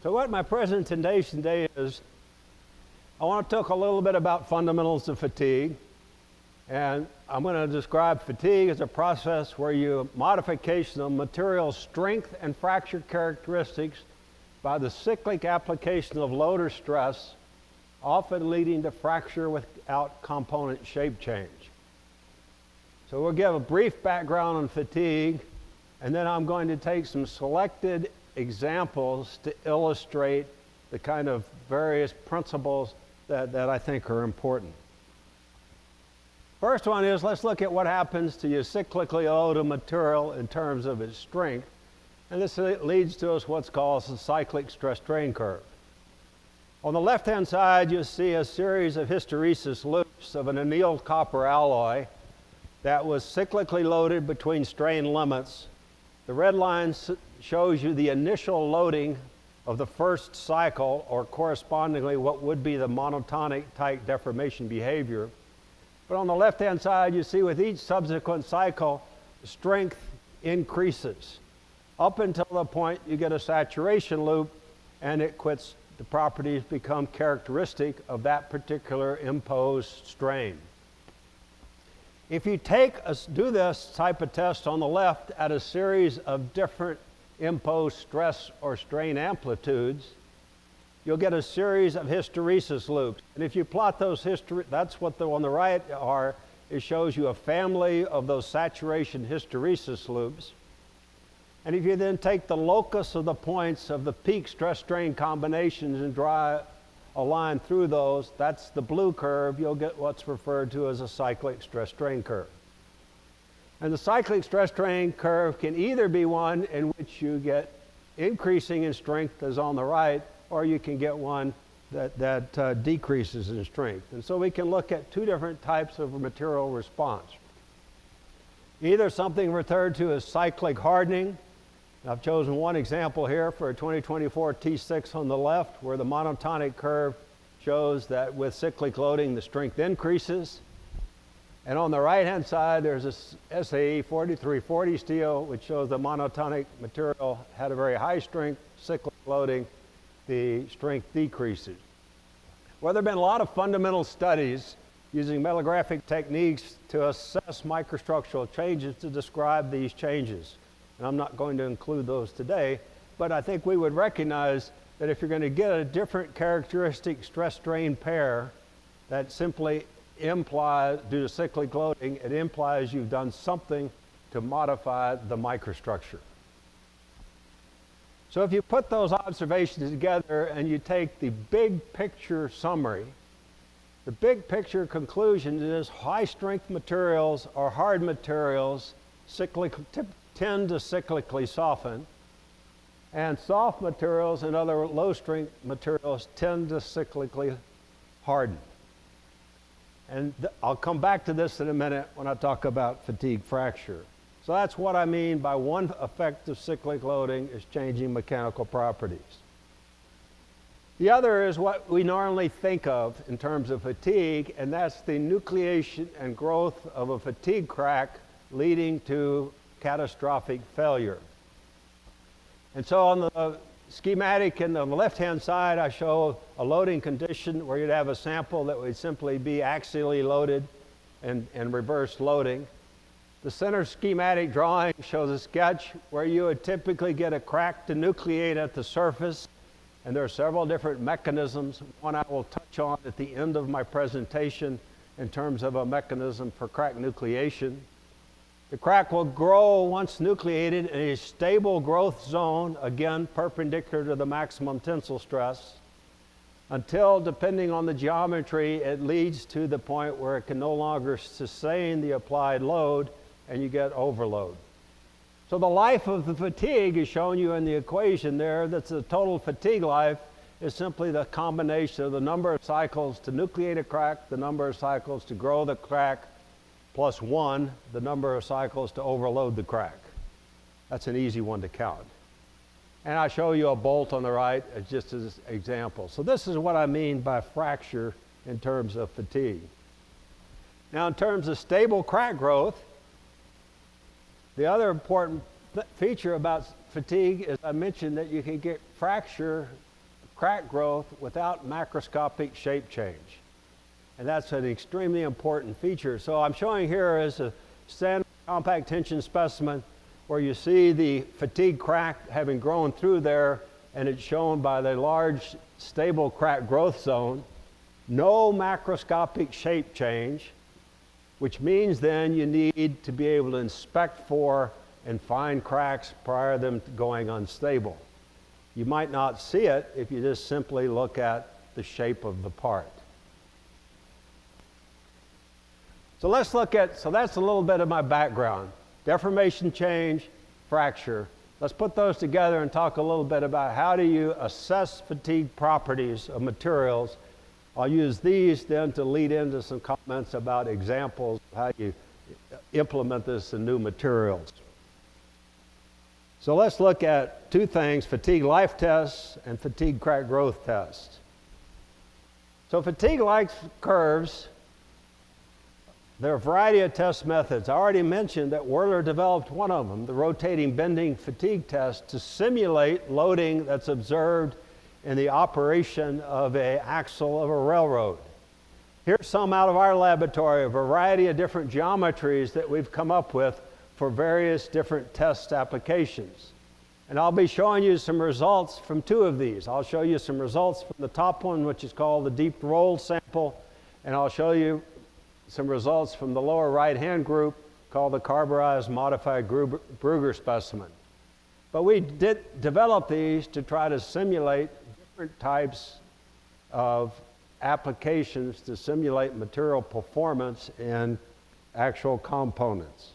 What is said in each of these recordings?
So what my presentation today is, I want to talk a little bit about fundamentals of fatigue. And I'm going to describe fatigue as a process where you modification of material strength and fracture characteristics by the cyclic application of load or stress, often leading to fracture without component shape change. So we'll give a brief background on fatigue, and then I'm going to take some selected examples to illustrate the kind of various principles that I think are important. First one is, let's look at what happens to your cyclically loaded material in terms of its strength. And this leads to us what's called the cyclic stress-strain curve. On the left-hand side, you'll see a series of hysteresis loops of an annealed copper alloy that was cyclically loaded between strain limits. The red line shows you the initial loading of the first cycle, or correspondingly what would be the monotonic type deformation behavior. But on the left-hand side, you see with each subsequent cycle, strength increases up until the point you get a saturation loop and it quits. The properties become characteristic of that particular imposed strain. If you do this type of test on the left at a series of different imposed stress or strain amplitudes, you'll get a series of hysteresis loops. And if you plot those that's what on the right are. It shows you a family of those saturation hysteresis loops. And if you then take the locus of the points of the peak stress-strain combinations and draw a line through those, that's the blue curve, you'll get what's referred to as a cyclic stress-strain curve. And the cyclic stress-strain curve can either be one in which you get increasing in strength, as on the right, or you can get one that decreases in strength. And so we can look at two different types of material response. Either something referred to as cyclic hardening. I've chosen one example here for a 2024 T6 on the left, where the monotonic curve shows that with cyclic loading, the strength increases. And on the right-hand side, there's a SAE 4340 steel, which shows the monotonic material had a very high strength, cyclic loading, the strength decreases. Well, there have been a lot of fundamental studies using metallographic techniques to assess microstructural changes to describe these changes. And I'm not going to include those today, but I think we would recognize that if you're going to get a different characteristic stress-strain pair, that simply implies, due to cyclic loading, it implies you've done something to modify the microstructure. So if you put those observations together and you take the big picture summary, the big picture conclusion is high-strength materials or hard materials tend to cyclically soften, and soft materials and other low-strength materials tend to cyclically harden. And I'll come back to this in a minute when I talk about fatigue fracture. So that's what I mean by one effect of cyclic loading is changing mechanical properties. The other is what we normally think of in terms of fatigue, and that's the nucleation and growth of a fatigue crack leading to catastrophic failure. And so on the schematic and on the left-hand side, I show a loading condition where you'd have a sample that would simply be axially loaded and reverse loading. The center schematic drawing shows a sketch where you would typically get a crack to nucleate at the surface, and there are several different mechanisms. One I will touch on at the end of my presentation in terms of a mechanism for crack nucleation. The crack will grow once nucleated in a stable growth zone, again perpendicular to the maximum tensile stress, until, depending on the geometry, it leads to the point where it can no longer sustain the applied load and you get overload. So the life of the fatigue is shown you in the equation there. That's the total fatigue life is simply the combination of the number of cycles to nucleate a crack, the number of cycles to grow the crack, plus 1, the number of cycles to overload the crack. That's an easy one to count. And I show you a bolt on the right just as an example. So this is what I mean by fracture in terms of fatigue. Now in terms of stable crack growth, the other important feature about fatigue is I mentioned that you can get fracture crack growth without macroscopic shape change. And that's an extremely important feature. So I'm showing here is a standard compact tension specimen where you see the fatigue crack having grown through there, and it's shown by the large stable crack growth zone. No macroscopic shape change, which means then you need to be able to inspect for and find cracks prior to them going unstable. You might not see it if you just simply look at the shape of the part. So let's look at, so that's a little bit of my background. Deformation change, fracture. Let's put those together and talk a little bit about how do you assess fatigue properties of materials. I'll use these then to lead into some comments about examples of how you implement this in new materials. So let's look at two things, fatigue life tests and fatigue crack growth tests. So fatigue life curves, there are a variety of test methods. I already mentioned that Wörler developed one of them, the rotating bending fatigue test, to simulate loading that's observed in the operation of an axle of a railroad. Here's some out of our laboratory, a variety of different geometries that we've come up with for various different test applications. And I'll be showing you some results from two of these. I'll show you some results from the top one, which is called the deep roll sample, and I'll show you some results from the lower right-hand group called the carburized modified Brugger specimen. But we did develop these to try to simulate different types of applications to simulate material performance in actual components.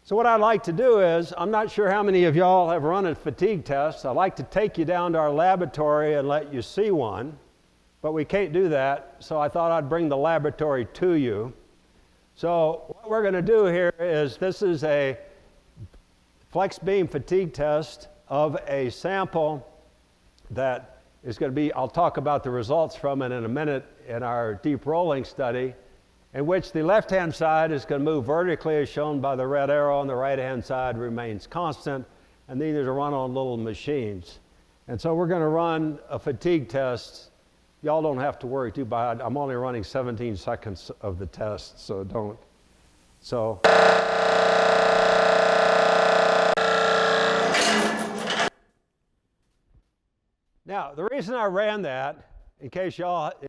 So what I'd like to do is, I'm not sure how many of y'all have run a fatigue test. I'd like to take you down to our laboratory and let you see one. But we can't do that, so I thought I'd bring the laboratory to you. So what we're going to do here is, this is a flex beam fatigue test of a sample that is going to be, I'll talk about the results from it in a minute in our deep rolling study, in which the left-hand side is going to move vertically as shown by the red arrow, and the right-hand side remains constant, and these are run on little machines. And so we're going to run a fatigue test. Y'all don't have to worry too bad. I'm only running 17 seconds of the test, so don't. So. Now, the reason I ran that, in case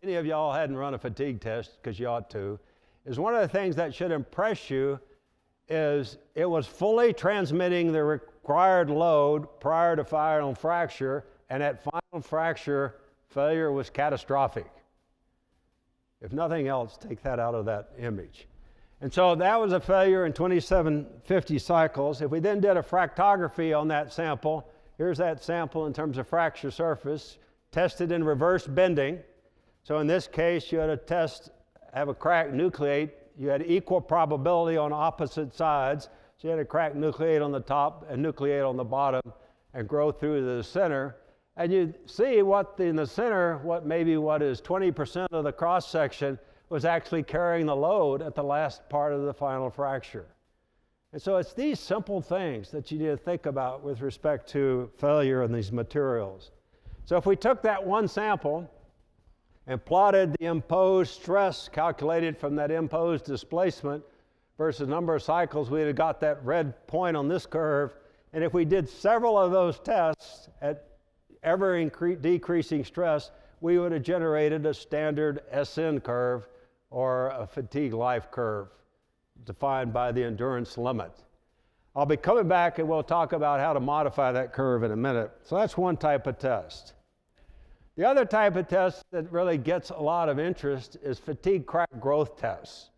any of y'all hadn't run a fatigue test, because you ought to, is one of the things that should impress you is it was fully transmitting the required load prior to final fracture, and at final fracture, failure was catastrophic. If nothing else, take that out of that image. And so that was a failure in 2750 cycles. If we then did a fractography on that sample, here's that sample in terms of fracture surface, tested in reverse bending. So in this case, you had a test, have a crack nucleate. You had equal probability on opposite sides. So you had a crack nucleate on the top and nucleate on the bottom and grow through to the center. And you see what in the center, what is 20% of the cross section was actually carrying the load at the last part of the final fracture. And so it's these simple things that you need to think about with respect to failure in these materials. So if we took that one sample and plotted the imposed stress calculated from that imposed displacement versus number of cycles, we'd have got that red point on this curve. And if we did several of those tests at ever decreasing stress, we would have generated a standard SN curve or a fatigue life curve defined by the endurance limit. I'll be coming back and we'll talk about how to modify that curve in a minute. So that's one type of test. The other type of test that really gets a lot of interest is fatigue crack growth tests.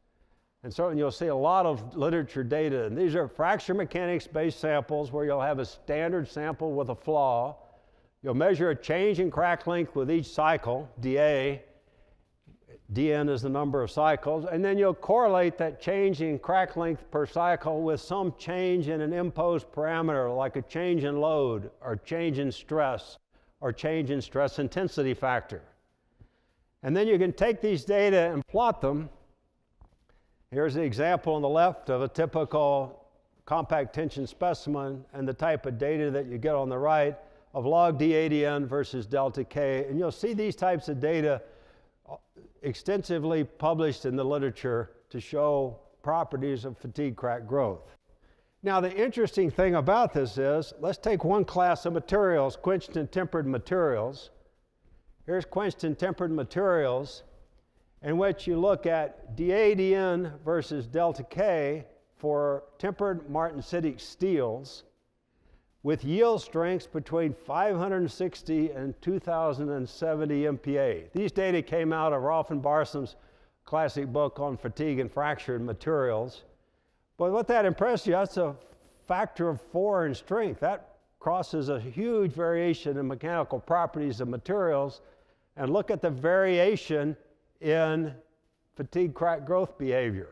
And certainly you'll see a lot of literature data. And these are fracture mechanics based samples where you'll have a standard sample with a flaw. You'll measure a change in crack length with each cycle, dA. dN is the number of cycles. And then you'll correlate that change in crack length per cycle with some change in an imposed parameter, like a change in load, or change in stress, or change in stress intensity factor. And then you can take these data and plot them. Here's the example on the left of a typical compact tension specimen and the type of data that you get on the right. of log d/ADN versus delta K. And you'll see these types of data extensively published in the literature to show properties of fatigue crack growth. Now, the interesting thing about this is, let's take one class of materials, quenched and tempered materials. Here's quenched and tempered materials, in which you look at d/ADN versus delta K for tempered martensitic steels with yield strengths between 560 and 2,070 MPa. These data came out of Rolf and Barsum's classic book on fatigue and fractured materials. But what that impressed you, that's a factor of 4 in strength. That crosses a huge variation in mechanical properties of materials. And look at the variation in fatigue crack growth behavior.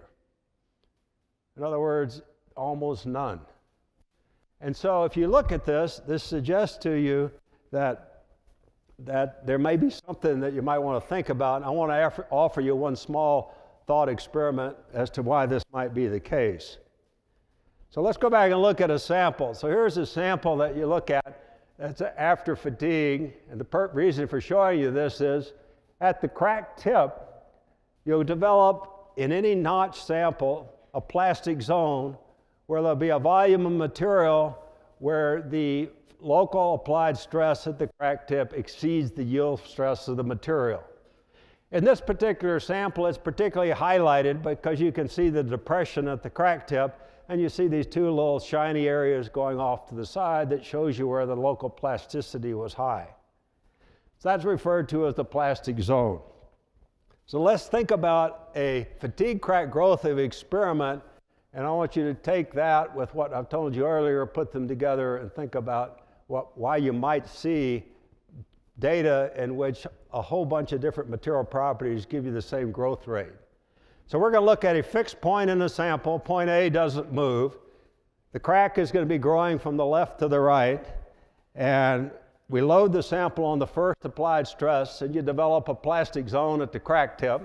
In other words, almost none. And so if you look at this, this suggests to you that there may be something that you might want to think about. I want to offer you one small thought experiment as to why this might be the case. So let's go back and look at a sample. So here's a sample that you look at that's after fatigue. And the reason for showing you this is at the crack tip, you'll develop in any notch sample a plastic zone where there'll be a volume of material where the local applied stress at the crack tip exceeds the yield stress of the material. In this particular sample, it's particularly highlighted because you can see the depression at the crack tip, and you see these two little shiny areas going off to the side that shows you where the local plasticity was high. So that's referred to as the plastic zone. So let's think about a fatigue crack growth experiment, and I want you to take that with what I've told you earlier, put them together and think about why you might see data in which a whole bunch of different material properties give you the same growth rate. So we're going to look at a fixed point in the sample. Point A doesn't move. The crack is going to be growing from the left to the right, and we load the sample on the first applied stress, and you develop a plastic zone at the crack tip.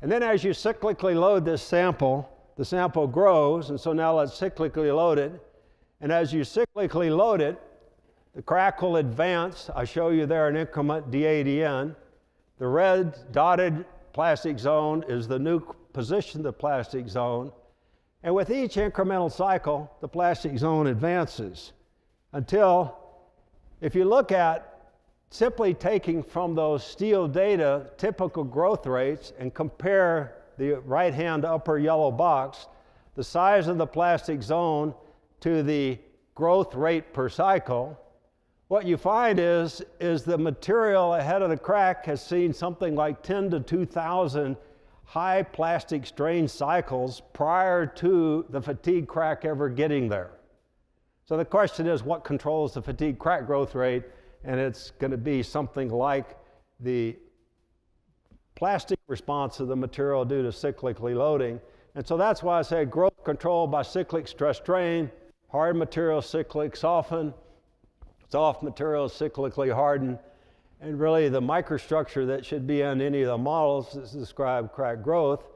And then as you cyclically load this sample, the sample grows, and so now let's cyclically load it. And as you cyclically load it, the crack will advance. I show you there an increment d/ADN. The red dotted plastic zone is the new position of the plastic zone. And with each incremental cycle, the plastic zone advances until, if you look at simply taking from those steel data typical growth rates and compare the right-hand upper yellow box, the size of the plastic zone to the growth rate per cycle, what you find is the material ahead of the crack has seen something like 10 to 2,000 high plastic strain cycles prior to the fatigue crack ever getting there. So the question is, what controls the fatigue crack growth rate? And it's going to be something like the plastic response of the material due to cyclically loading. And so that's why I say growth control by cyclic stress strain, hard material cyclic soften, soft materials cyclically harden, and really the microstructure that should be in any of the models that describe crack growth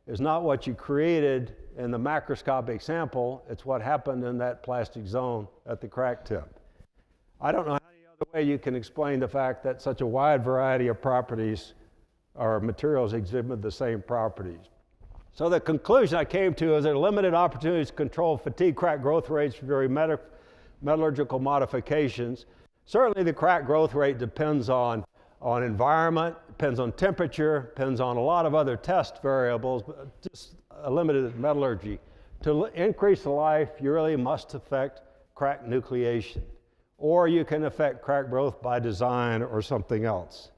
is not what you created in the macroscopic sample, it's what happened in that plastic zone at the crack tip. I don't know any other way you can explain the fact that such a wide variety of properties or materials exhibit the same properties. So the conclusion I came to is there are limited opportunities to control fatigue crack growth rates for very metallurgical modifications. Certainly the crack growth rate depends on environment, depends on temperature, depends on a lot of other test variables, but just limited metallurgy. To increase the life, you really must affect crack nucleation, or you can affect crack growth by design or something else.